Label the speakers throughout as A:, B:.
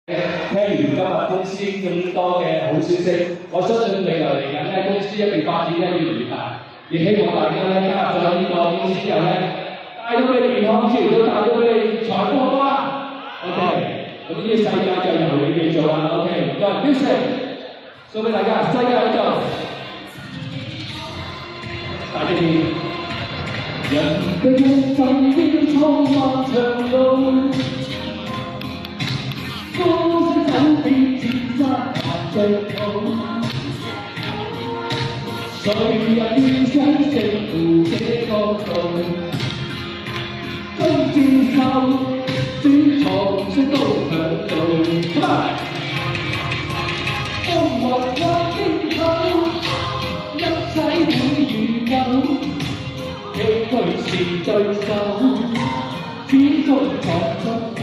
A: 聽完今日公司咁多嘅好消息，我相信未來嚟緊咧公司一定發展得越嚟越大，亦希望大家咧加入咗呢個公司之後咧，帶到你健康之餘都帶到你財富好啊 ！OK， 咁呢個世界就由你哋做啦 ！OK， 咁 music 送俾大家，世界喺度，大家見。人嘅一生要衝漫長路。高聲走遍千山萬丈路，誰人願想勝負這個道？今朝後，轉錯聲都響度。風雲或驚恐，一切會如舊，崎嶇是對手，始終闖出頭。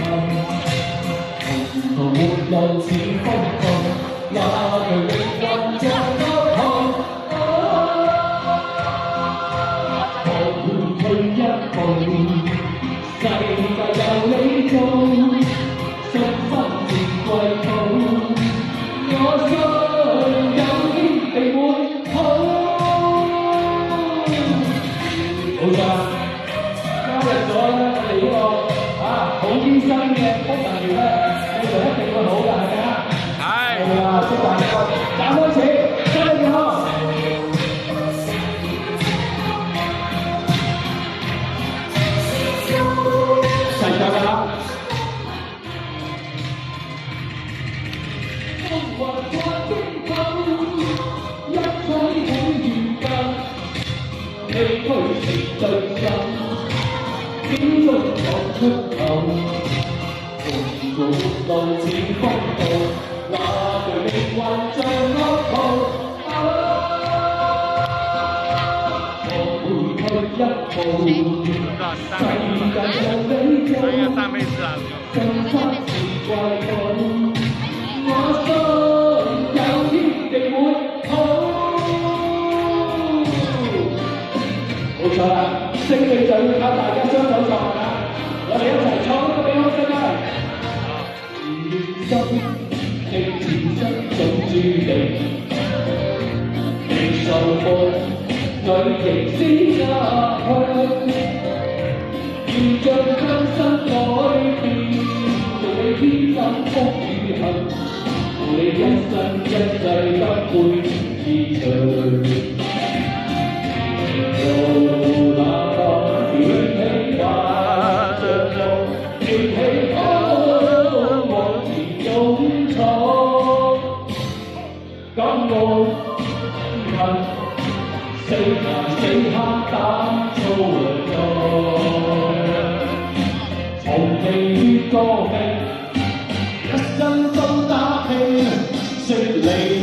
A: 途沒路似風暴，那條命運像惡號。何會退一步？世界由你做，信心是歸途。我信有天地會好。冇錯，加入咗我哋呢個好醫生嘅功能員咧。一定會好㗎，係咪啊？係。係啊，祝大家打開始，身體健康。齊唱㗎啦！風雲或驚恐，一切會如舊，崎嶇是對手，始終闖出頭。無路似風暴，那條命運像惡號。我會退一步，世界由你做，信心是歸途。我信有天地會好。冇錯啦，勝利就要靠大家雙手作啦！我哋一齊創呢個美好世界。心的前生總注定，未受控，淚仍撕下去。要將將身改變，做你天生風雨行，做你一生一世不會移除。做那個捲起畫着路，記起感冒恨，死難死黑膽粗做，從未於歌命，一生都打拼，說離。